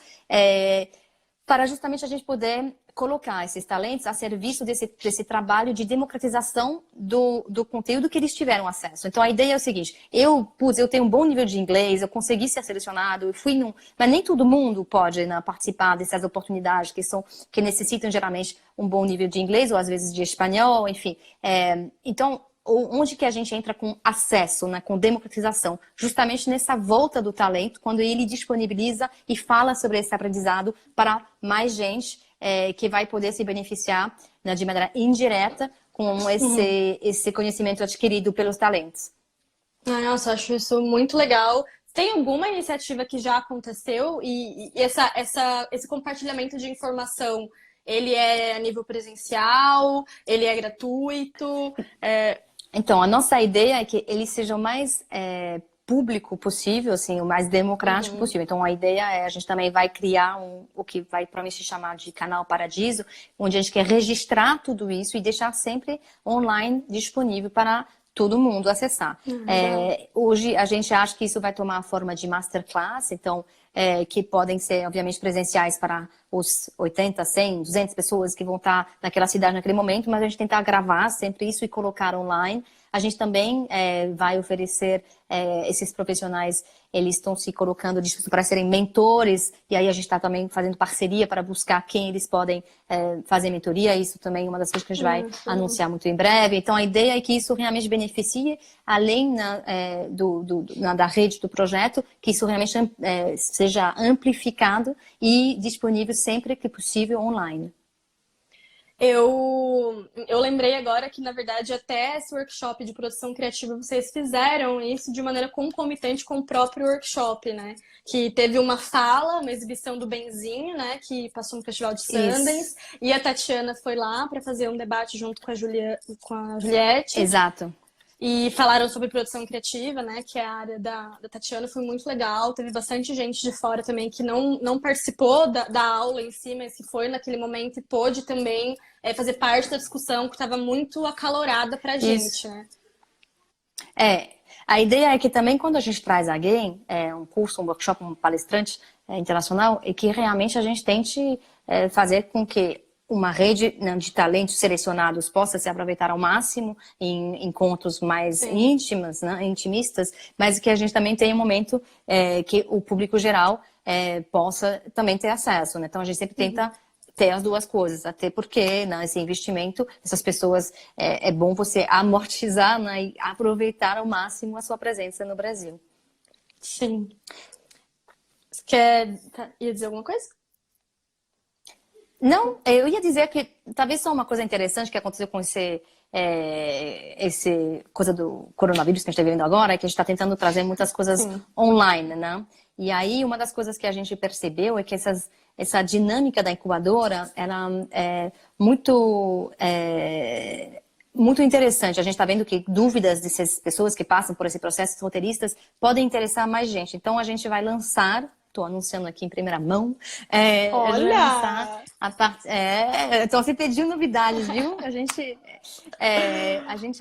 para justamente a gente poder colocar esses talentos a serviço desse trabalho de democratização do conteúdo que eles tiveram acesso. Então, a ideia é o seguinte, eu tenho um bom nível de inglês, eu consegui ser selecionado, eu fui mas nem todo mundo pode, né, participar dessas oportunidades que necessitam, geralmente, um bom nível de inglês, ou às vezes de espanhol, enfim. Então, onde que a gente entra com acesso, né, com democratização? Justamente nessa volta do talento, quando ele disponibiliza e fala sobre esse aprendizado para mais gente que vai poder se beneficiar, né, de maneira indireta com esse conhecimento adquirido pelos talentos. Nossa, eu acho isso muito legal. Tem alguma iniciativa que já aconteceu e esse compartilhamento de informação, ele é a nível presencial, ele é gratuito? Então, a nossa ideia é que ele seja o mais público possível, assim, o mais democrático possível. Então, a ideia a gente também vai criar o que vai provavelmente se chamar de Canal Paradiso, onde a gente quer registrar tudo isso e deixar sempre online disponível para todo mundo acessar. Hoje, a gente acha que isso vai tomar a forma de masterclass, então, que podem ser, obviamente, presenciais para os 80, 100, 200 pessoas que vão estar naquela cidade naquele momento, mas a gente tentar gravar sempre isso e colocar online. A gente também vai oferecer esses profissionais, eles estão se colocando para serem mentores, e aí a gente está também fazendo parceria para buscar quem eles podem fazer mentoria. Isso também é uma das coisas que a gente vai anunciar muito em breve. Então, a ideia é que isso realmente beneficie, além da rede do projeto, que isso realmente seja amplificado e disponível sempre que possível online. Eu lembrei agora que, na verdade, até esse workshop de produção criativa, vocês fizeram isso de maneira concomitante com o próprio workshop, né? Que teve uma fala, uma exibição do Benzinho, né? Que passou no Festival de Sundance. E a Tatiana foi lá para fazer um debate junto com a Juliette. Exato. E falaram sobre produção criativa, né? Que é a área da Tatiana, foi muito legal. Teve bastante gente de fora também que não participou da aula em si, mas que foi naquele momento e pôde também fazer parte da discussão, que estava muito acalorada pra gente, né? A ideia é que também quando a gente traz alguém, um curso, um workshop, um palestrante internacional, é que realmente a gente tente fazer com que uma rede, né, de talentos selecionados possa se aproveitar ao máximo em encontros mais íntimos, né, intimistas, mas que a gente também tenha um momento que o público geral possa também ter acesso, né? Então a gente sempre tenta ter as duas coisas, até porque, né, esse investimento, essas pessoas, é bom você amortizar, né, e aproveitar ao máximo a sua presença no Brasil. Sim. Você ia dizer alguma coisa? Não, eu ia dizer que talvez só uma coisa interessante que aconteceu com esse coisa do coronavírus que a gente está vivendo agora, é que a gente está tentando trazer muitas coisas online, né? E aí uma das coisas que a gente percebeu é que essa dinâmica da incubadora, ela é muito interessante. A gente está vendo que dúvidas dessas pessoas que passam por esse processo, roteiristas, podem interessar mais gente. Então a gente vai lançar, estou anunciando aqui em primeira mão, Olha! Então você pediu novidades, viu? A gente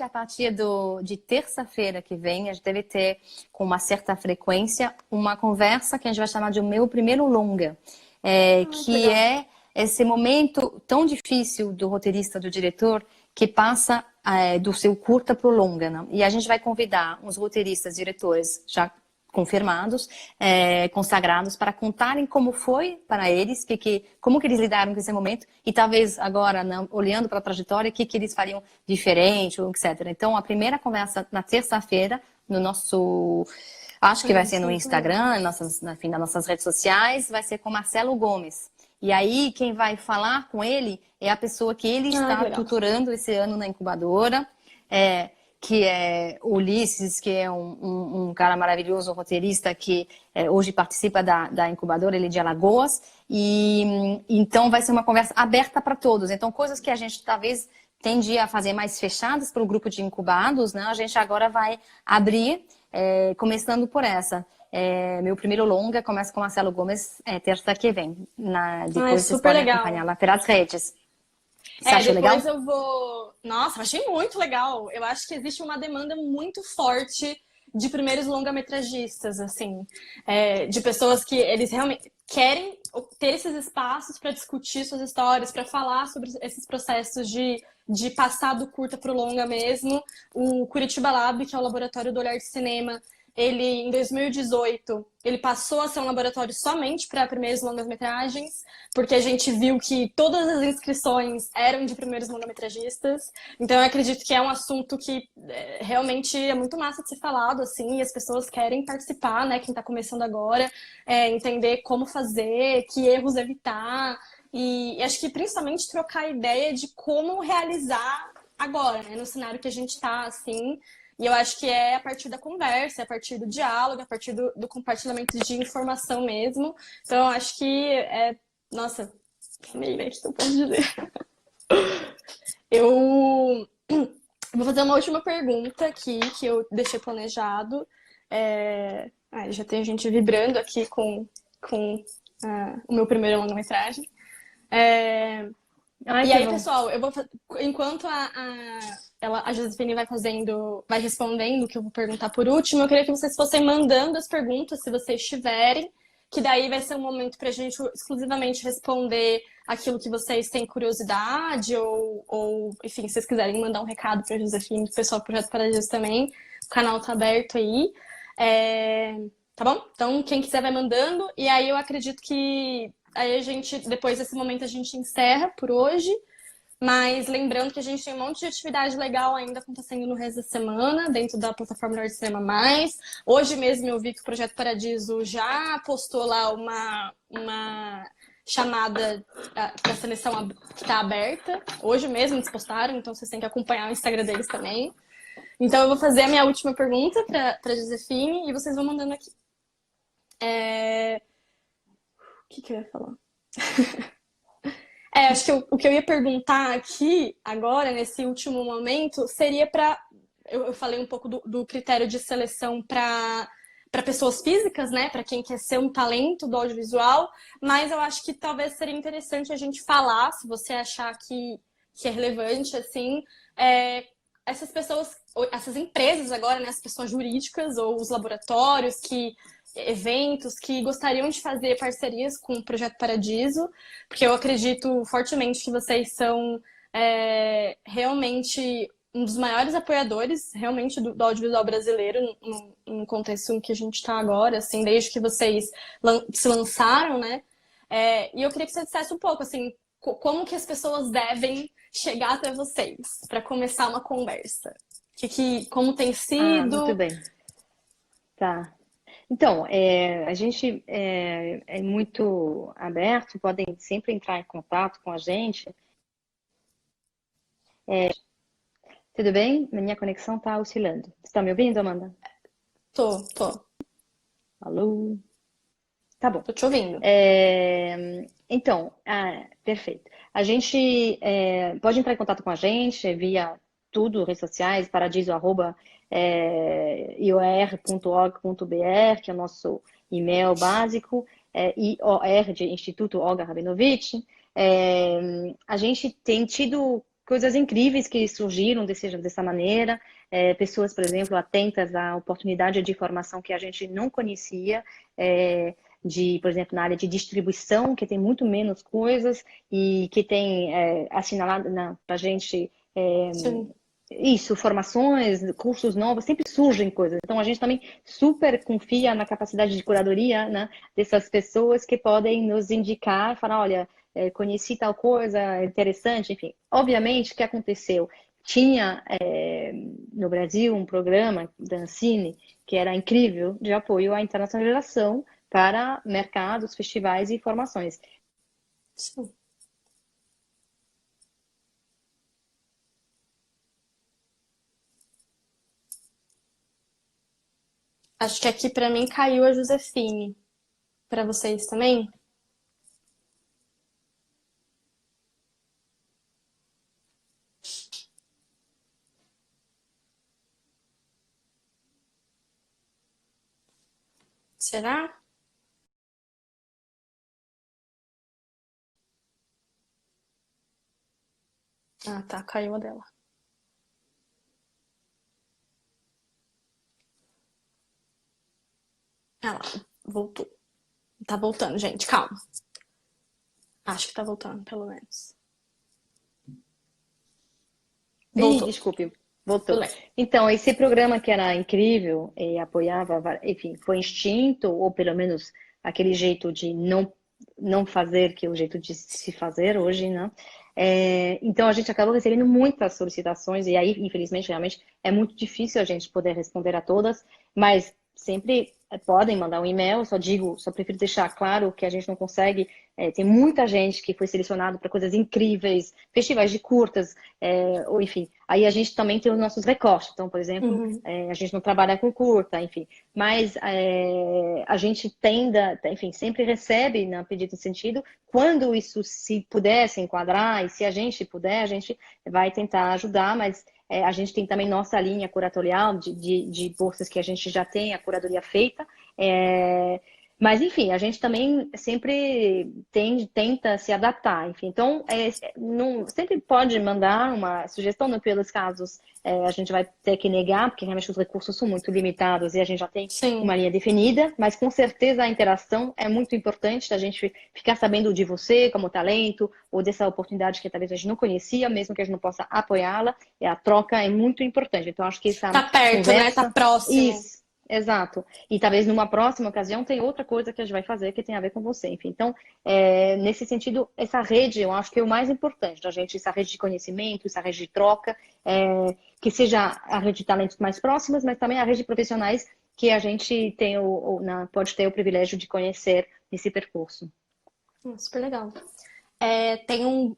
a partir de terça-feira que vem, a gente deve ter com uma certa frequência uma conversa que a gente vai chamar de o meu primeiro longa, que é esse momento tão difícil do roteirista, do diretor, que passa do seu curta para o longa, né? E a gente vai convidar uns roteiristas, diretores já confirmados, consagrados, para contarem como foi para eles, como que eles lidaram com esse momento e talvez agora, né, olhando para a trajetória, o que eles fariam diferente, etc. Então, a primeira conversa na terça-feira, no nosso... Acho que vai ser no Instagram, nas nossas redes sociais, vai ser com Marcelo Gomes. E aí, quem vai falar com ele é a pessoa que ele está tutorando esse ano na incubadora, que é o Ulisses, que é um cara maravilhoso, um roteirista que hoje participa da incubadora, ele é de Alagoas. E então vai ser uma conversa aberta para todos. Então, coisas que a gente talvez tendia a fazer mais fechadas para o grupo de incubados, né? A gente agora vai abrir, começando por essa. Meu primeiro longa começa com Marcelo Gomes terça que vem. Depois vocês podem acompanhar lá pelas redes. Você achou legal? Depois eu vou... Nossa, eu achei muito legal. Eu acho que existe uma demanda muito forte de primeiros longa-metragistas, assim. De pessoas que eles realmente querem ter esses espaços para discutir suas histórias, para falar sobre esses processos de passar do curta para o longa mesmo. O Curitiba Lab, que é o Laboratório do Olhar de Cinema, ele, em 2018, ele passou a ser um laboratório somente para primeiros longas-metragens, porque a gente viu que todas as inscrições eram de primeiros longa-metragistas. Então, eu acredito que é um assunto que realmente é muito massa de ser falado, assim, e as pessoas querem participar, né? Quem está começando agora, entender como fazer, que erros evitar, e acho que principalmente trocar ideia de como realizar agora, né? No cenário que a gente está, assim. E eu acho que é a partir da conversa, a partir do diálogo, a partir do compartilhamento de informação mesmo. Então, eu acho que Nossa, amei, né? O que eu posso dizer? Eu vou fazer uma última pergunta aqui, que eu deixei planejado. Já tem gente vibrando aqui com o meu primeiro longa-metragem. E aí, pessoal, enquanto a Josefine vai respondendo o que eu vou perguntar por último, eu queria que vocês fossem mandando as perguntas, se vocês tiverem, que daí vai ser um momento pra gente exclusivamente responder aquilo que vocês têm curiosidade, ou enfim, se vocês quiserem mandar um recado pra Josefine, do pessoal do Projeto Paradiso também, o canal tá aberto aí. Tá bom? Então, quem quiser vai mandando, e aí eu acredito que aí a gente, depois desse momento, a gente encerra por hoje. Mas lembrando que a gente tem um monte de atividade legal ainda acontecendo no resto da semana, dentro da plataforma Melhor de Cinema Mais. Hoje mesmo eu vi que o Projeto Paradiso já postou lá uma chamada para seleção que está aberta. Hoje mesmo eles postaram, então vocês têm que acompanhar o Instagram deles também. Então eu vou fazer a minha última pergunta para a Josefine e vocês vão mandando aqui. O que eu ia falar? Acho que o que eu ia perguntar aqui, agora, nesse último momento, seria para... Eu falei um pouco do critério de seleção para pessoas físicas, né? Para quem quer ser um talento do audiovisual, mas eu acho que talvez seria interessante a gente falar, se você achar que é relevante, assim, essas pessoas, essas empresas agora, né? As pessoas jurídicas ou os laboratórios eventos que gostariam de fazer parcerias com o Projeto Paradiso, porque eu acredito fortemente que vocês são realmente um dos maiores apoiadores realmente do audiovisual brasileiro no contexto em que a gente está agora, assim, desde que vocês se lançaram, né? E eu queria que você dissesse um pouco, assim, como que as pessoas devem chegar até vocês para começar uma conversa. Como tem sido? Muito bem. Tá. Então, a gente é muito aberto, podem sempre entrar em contato com a gente. Tudo bem? Minha conexão está oscilando. Você está me ouvindo, Amanda? Tô. Alô? Tá bom. Tô te ouvindo. Então, perfeito. A gente pode entrar em contato com a gente via tudo, redes sociais, paradiso@ior.org.br, que é o nosso e-mail básico, IOR de Instituto Olga Rabinovich. A gente tem tido coisas incríveis que surgiram dessa maneira, pessoas, por exemplo, atentas à oportunidade de formação que a gente não conhecia, por exemplo, na área de distribuição, que tem muito menos coisas e que tem assinalado para a gente formações, cursos novos, sempre surgem coisas. Então, a gente também super confia na capacidade de curadoria, né, dessas pessoas que podem nos indicar, falar, olha, conheci tal coisa interessante, enfim. Obviamente, o que aconteceu? Tinha no Brasil um programa da Ancine que era incrível de apoio à internacionalização para mercados, festivais e formações. Sim. Acho que aqui para mim caiu a Josefine. Para vocês também? Será? Ah, tá. Caiu a dela. Ela voltou. Tá voltando, gente. Calma. Acho que tá voltando, pelo menos. Ih, desculpe, voltou. Então, esse programa que era incrível e apoiava, enfim, foi extinto, ou pelo menos aquele jeito de não fazer, que é o jeito de se fazer hoje, né? Então, a gente acabou recebendo muitas solicitações, e aí, infelizmente, realmente, é muito difícil a gente poder responder a todas, mas sempre podem mandar um e-mail, só prefiro deixar claro que a gente não consegue, tem muita gente que foi selecionado para coisas incríveis, festivais de curtas, ou enfim, aí a gente também tem os nossos recortes, então, por exemplo, a gente não trabalha com curta, enfim, mas a gente enfim, sempre recebe, no pedido de sentido, quando isso se puder se enquadrar, e se a gente puder, a gente vai tentar ajudar, mas a gente tem também nossa linha curatorial de bolsas que a gente já tem a curadoria feita. Mas, enfim, a gente também sempre tenta se adaptar. Enfim, então, sempre pode mandar uma sugestão, no pelos casos a gente vai ter que negar, porque realmente os recursos são muito limitados e a gente já tem uma linha definida, mas com certeza a interação é muito importante, a gente ficar sabendo de você como talento, ou dessa oportunidade que talvez a gente não conhecia, mesmo que a gente não possa apoiá-la, a troca é muito importante. Então, acho que essa tá perto, conversa, né? Tá próximo. Isso. Exato. E talvez numa próxima ocasião tem outra coisa que a gente vai fazer que tem a ver com você. Enfim, então, nesse sentido, essa rede, eu acho que é o mais importante da gente, essa rede de conhecimento, essa rede de troca, que seja a rede de talentos mais próximas, mas também a rede de profissionais que a gente tem pode ter o privilégio de conhecer nesse percurso. Super legal. Tem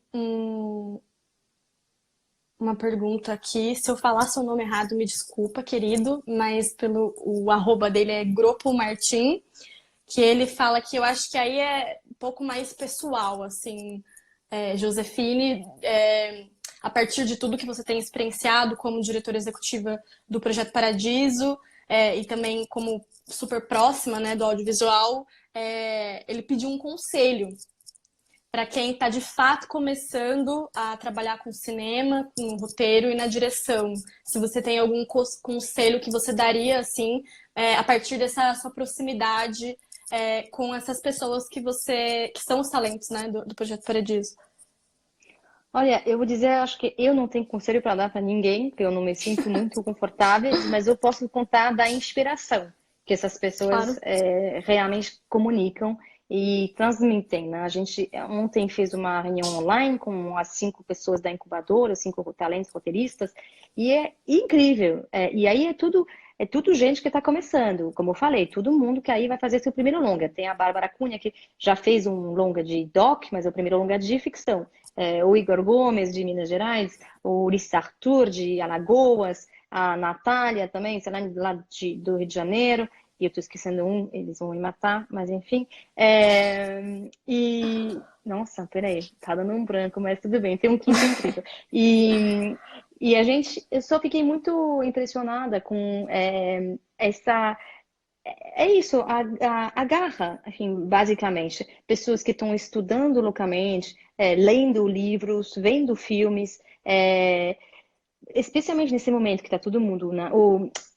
uma pergunta aqui. Se eu falar seu nome errado, me desculpa, querido, mas o arroba dele é Gropo Martim, que ele fala que eu acho que aí é um pouco mais pessoal, assim, Josefine, a partir de tudo que você tem experienciado como diretora executiva do Projeto Paradiso, e também como super próxima, né, do audiovisual, ele pediu um conselho para quem está de fato começando a trabalhar com cinema, com roteiro e na direção. Se você tem algum conselho que você daria, assim, a partir dessa sua proximidade com essas pessoas que são os talentos, né, do Projeto Paradiso. Olha, eu vou dizer, acho que eu não tenho conselho para dar para ninguém, porque eu não me sinto muito confortável, mas eu posso contar da inspiração que essas pessoas Claro. realmente comunicam e transmitem, né? A gente ontem fez uma reunião online com as 5 pessoas da incubadora, 5 talentos roteiristas, e é incrível. E aí é tudo gente que está começando, como eu falei, todo mundo que aí vai fazer seu primeiro longa. Tem a Bárbara Cunha, que já fez um longa de doc, mas é o primeiro longa de ficção. O Igor Gomes, de Minas Gerais, o Ulisses Arthur, de Alagoas, a Natália também, sei lá, do Rio de Janeiro, e eu estou esquecendo um, eles vão me matar, mas enfim. Nossa, peraí, tá dando um branco, mas tudo bem, tem um quinto incrível. Eu só fiquei muito impressionada com essa. É isso, a garra, enfim, basicamente. Pessoas que estão estudando localmente, lendo livros, vendo filmes, especialmente nesse momento que está todo mundo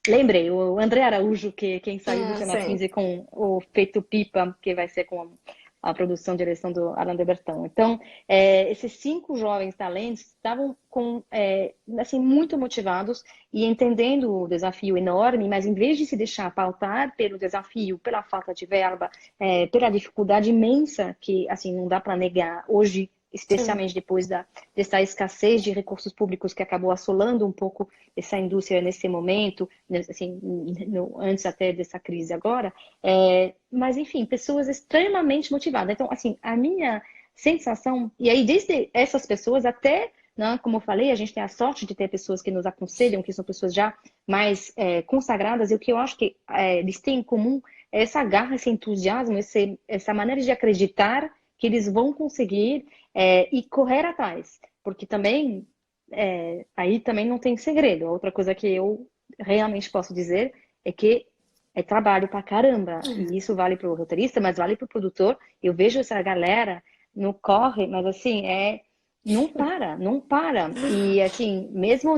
lembrei, o André Araújo, que quem saiu do Canal Sim. 15 com o Feito Pipa, que vai ser com a produção e direção do Alain de Berton. Então, esses 5 jovens talentos estavam assim, muito motivados e entendendo o desafio enorme, mas em vez de se deixar pautar pelo desafio, pela falta de verba, pela dificuldade imensa que assim não dá para negar hoje, Sim. especialmente depois dessa escassez de recursos públicos que acabou assolando um pouco essa indústria nesse momento, assim, antes até dessa crise agora. Mas, enfim, pessoas extremamente motivadas. Então, assim, a minha sensação, e aí desde essas pessoas até, né, como eu falei, a gente tem a sorte de ter pessoas que nos aconselham, que são pessoas já mais consagradas, e o que eu acho que eles têm em comum é essa garra, esse entusiasmo, essa maneira de acreditar que eles vão conseguir e correr atrás. Porque também, aí também não tem segredo. Outra coisa que eu realmente posso dizer é que é trabalho pra caramba. E isso vale pro roteirista, mas vale pro produtor. Eu vejo essa galera no corre, mas assim, não para, não para. E assim, mesmo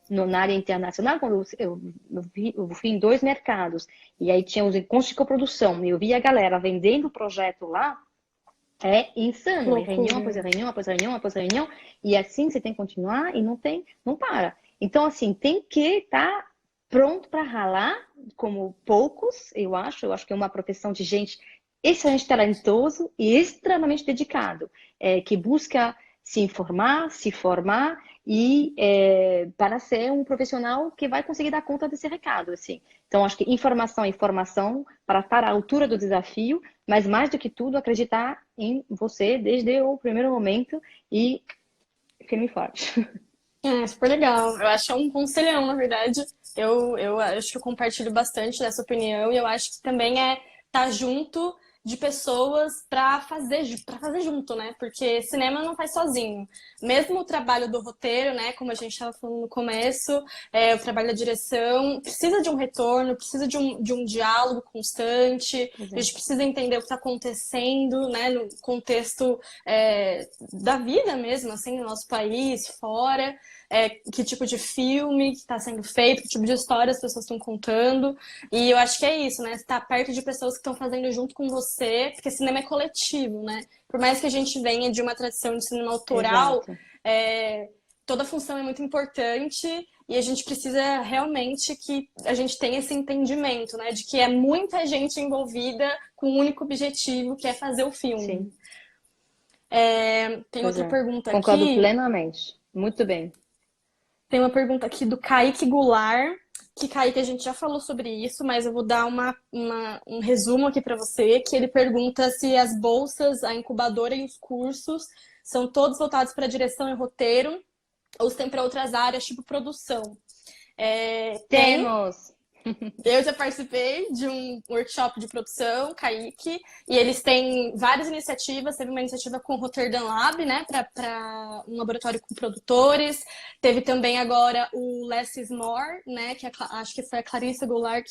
na área internacional, quando eu fui em 2 mercados, e aí tinha os encontros de coprodução, e eu vi a galera vendendo o projeto lá, é Que insano. E reunião após loucura. reunião, após reunião, após reunião. E assim você tem que continuar e não para. Então, assim, tem que estar pronto para ralar, como poucos, eu acho. Eu acho que é uma profissão de gente extremamente talentoso e extremamente dedicado, que busca se informar, se formar e para ser um profissional que vai conseguir dar conta desse recado, assim. Então, acho que informação e formação para estar à altura do desafio, mas mais do que tudo, acreditar em você desde o primeiro momento e firme e forte. Super legal. Eu acho que é um conselhão, na verdade. Eu acho que eu compartilho bastante dessa opinião e eu acho que também estar junto de pessoas para fazer junto, né? Porque cinema não faz sozinho. Mesmo o trabalho do roteiro, né? Como a gente estava falando no começo, o trabalho da direção precisa de um retorno, precisa de um diálogo constante. Pois A é. gente precisa entender o que está acontecendo, né? No contexto da vida mesmo, assim, no nosso país, fora. Que tipo de filme que está sendo feito, que tipo de história as pessoas estão contando. E eu acho que é isso, né? Estar perto de pessoas que estão fazendo junto com você, porque cinema é coletivo, né? Por mais que a gente venha de uma tradição de cinema autoral, Exato. toda função é muito importante e a gente precisa realmente que a gente tenha esse entendimento, né? De que é muita gente envolvida com um único objetivo, que é fazer o filme. Sim, Tem pois outra é. pergunta Concordo aqui. plenamente. Muito bem. Tem uma pergunta aqui do Kaique Goulart, Kaique, a gente já falou sobre isso, mas eu vou dar um resumo aqui para você, que ele pergunta se as bolsas, a incubadora e os cursos são todos voltados para direção e roteiro, ou se tem para outras áreas, tipo produção. Tem. Temos. Eu já participei de um workshop de produção, Kaique, e eles têm várias iniciativas. Teve uma iniciativa com o Rotterdam Lab, né, para um laboratório com produtores. Teve também agora o Less is More, né, que acho que foi a Clarissa Goulart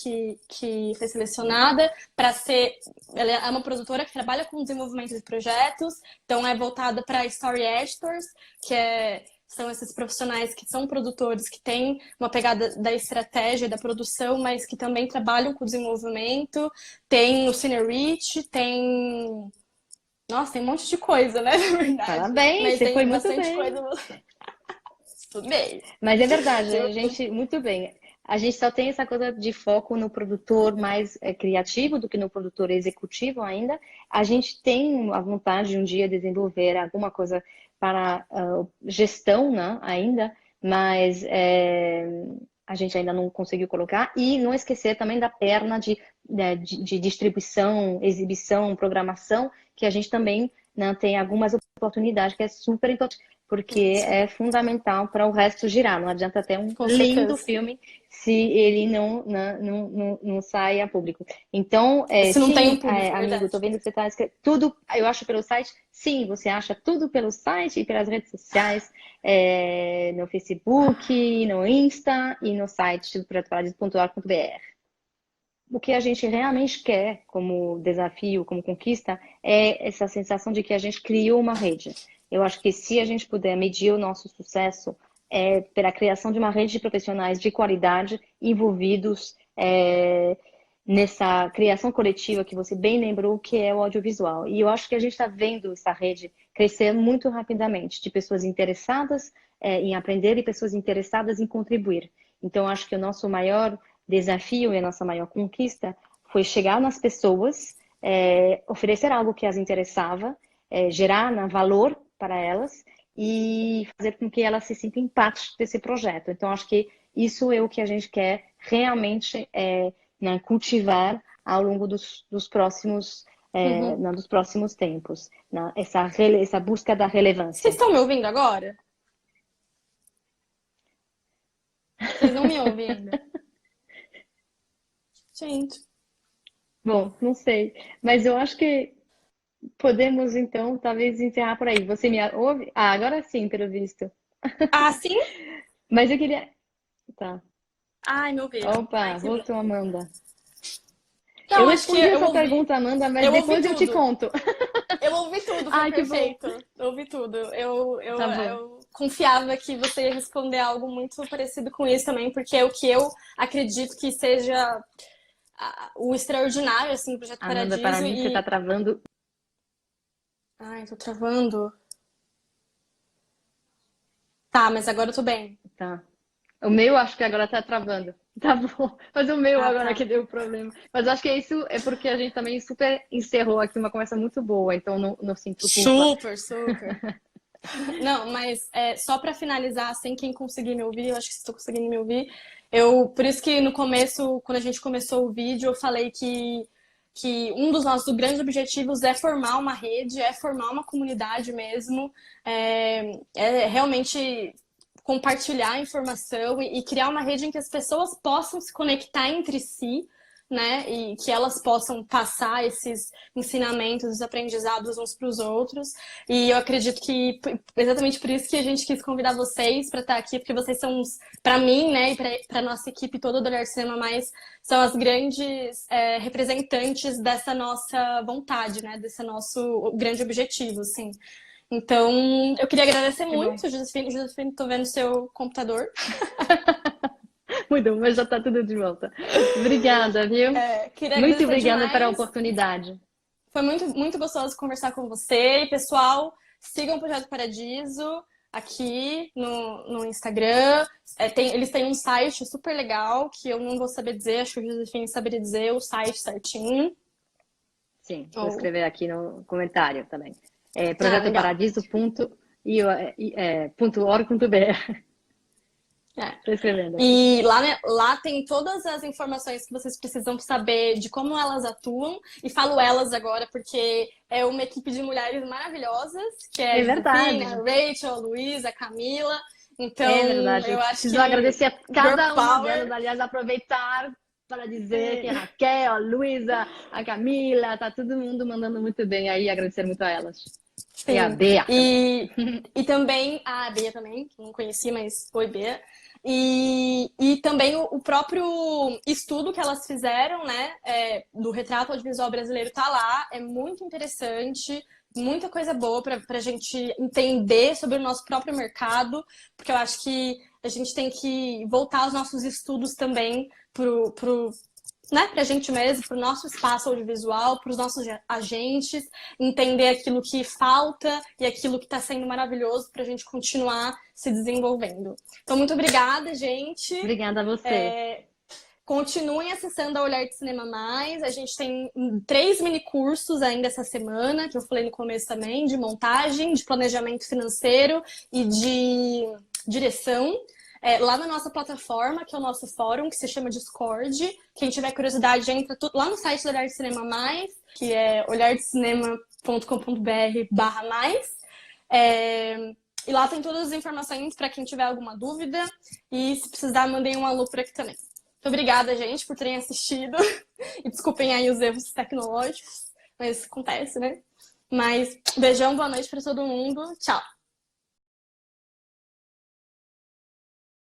que foi selecionada para ser. Ela é uma produtora que trabalha com desenvolvimento de projetos, então é voltada para Story Editors, são esses profissionais que são produtores, que têm uma pegada da estratégia, da produção, mas que também trabalham com o desenvolvimento. Tem o Cinerich, tem... Nossa, tem um monte de coisa, né, na verdade. Parabéns, mas você tem foi muito bastante bem. Coisa... Estudei. Mas é verdade, a gente, muito bem. A gente só tem essa coisa de foco no produtor mais criativo do que no produtor executivo ainda. A gente tem a vontade de um dia desenvolver alguma coisa para gestão, né, ainda, mas a gente ainda não conseguiu colocar. E não esquecer também da perna de distribuição, exibição, programação, que a gente também, né, tem algumas oportunidades que é super importante, porque é fundamental para o resto girar. Não adianta ter um lindo filme se ele não sai a público. Então, se não tem um sim, público, amigo, estou vendo que você está escrevendo tudo, eu acho pelo site. Sim, você acha tudo pelo site e pelas redes sociais, no Facebook, no Insta e no site do projetoparadiso.org.br. O que a gente realmente quer como desafio, como conquista, é essa sensação de que a gente criou uma rede. Eu acho que se a gente puder medir o nosso sucesso pela criação de uma rede de profissionais de qualidade envolvidos nessa criação coletiva que você bem lembrou, que é o audiovisual. E eu acho que a gente está vendo essa rede crescer muito rapidamente, de pessoas interessadas em aprender e pessoas interessadas em contribuir. Então, acho que o nosso maior desafio e a nossa maior conquista foi chegar nas pessoas, oferecer algo que as interessava, gerar valor para elas e fazer com que elas se sintam parte desse projeto. Então, acho que isso é o que a gente quer realmente né, cultivar ao longo dos próximos dos próximos tempos, né? Essa busca da relevância. Vocês estão me ouvindo agora? Vocês não me ouvem ainda? Gente. Bom, não sei, mas eu acho que podemos então talvez encerrar por aí. Você me ouve? Ah, agora sim, pelo visto. Ah, sim? Mas eu queria. Tá. Ai, me ouviram. Opa, voltou, Amanda. Não, Eu acho que respondi a eu sua ouvi. pergunta, Amanda, mas Eu depois ouvi eu te tudo. conto. Eu ouvi tudo, foi Ai, que bom. perfeito. Eu ouvi tudo. Tá bom. Eu confiava que você ia responder algo muito parecido com isso também, porque é o que eu acredito que seja o extraordinário, assim, do Projeto Amanda, Paradiso. para mim você tá travando. Ai, tô travando. Tá, mas agora eu tô bem. Tá. O meu acho que agora tá travando. Tá bom. Mas o meu Ah, agora tá. que deu problema. Mas acho que isso é porque a gente também super encerrou aqui uma conversa muito boa, então não sinto culpa. Super. Não, mas só para finalizar, sem quem conseguir me ouvir, eu acho que vocês estão conseguindo me ouvir. Por isso que no começo, quando a gente começou o vídeo, eu falei que um dos nossos grandes objetivos é formar uma rede, é formar uma comunidade mesmo, realmente compartilhar a informação e criar uma rede em que as pessoas possam se conectar entre si, né? E que elas possam passar esses ensinamentos, os aprendizados uns para os outros. E eu acredito que exatamente por isso que a gente quis convidar vocês para estar aqui, porque vocês são, para mim, né, e para nossa equipe toda do Olhar Cinema Mais, são as grandes representantes dessa nossa vontade, né? Desse nosso grande objetivo, assim. Então, eu queria agradecer muito, Josefine. Josefine, tô vendo seu computador. Muito, mas já tá tudo de volta. Obrigada, viu? Queria Muito agradecer obrigada demais. pela oportunidade. Foi muito gostoso conversar com você. E, pessoal, sigam o Projeto Paradiso aqui no Instagram. Eles têm um site super legal que eu não vou saber dizer, acho que o Josefine saberia dizer o site certinho. Sim, vou escrever aqui no comentário também. É legal. projetoparadiso.org.br. É. Tô escrevendo aqui. E lá, né, lá tem todas as informações que vocês precisam saber de como elas atuam. E falo elas agora porque é uma equipe de mulheres maravilhosas, que é É a verdade. Josefina, a Rachel, a Luísa, a Camila. Então, É verdade. eu acho Preciso que agradecer a cada Girl uma Power. delas. Aliás, aproveitar para dizer que a Raquel, a Luísa, a Camila, tá todo mundo mandando muito bem aí, agradecer muito a elas. E a Sim. Bea também. E também a Bea também, que não conheci, mas oi, Bea. E também o próprio estudo que elas fizeram, né, do retrato audiovisual brasileiro tá lá, é muito interessante, muita coisa boa para a gente entender sobre o nosso próprio mercado, porque eu acho que a gente tem que voltar aos nossos estudos também né, para a gente mesmo, para o nosso espaço audiovisual, para os nossos agentes, entender aquilo que falta e aquilo que está sendo maravilhoso para a gente continuar se desenvolvendo. Então, muito obrigada, gente. Obrigada a você. Continuem acessando a Olhar de Cinema Mais. A gente tem 3 mini cursos ainda essa semana, que eu falei no começo também, de montagem, de planejamento financeiro e de direção. Lá na nossa plataforma, que é o nosso fórum, que se chama Discord. Quem tiver curiosidade, entra lá no site do Olhar de Cinema Mais, que é olhardecinema.com.br/mais. E lá tem todas as informações para quem tiver alguma dúvida. E se precisar, mandem um alô por aqui também. Muito obrigada, gente, por terem assistido. E desculpem aí os erros tecnológicos, mas acontece, né? Mas beijão, boa noite para todo mundo. Tchau!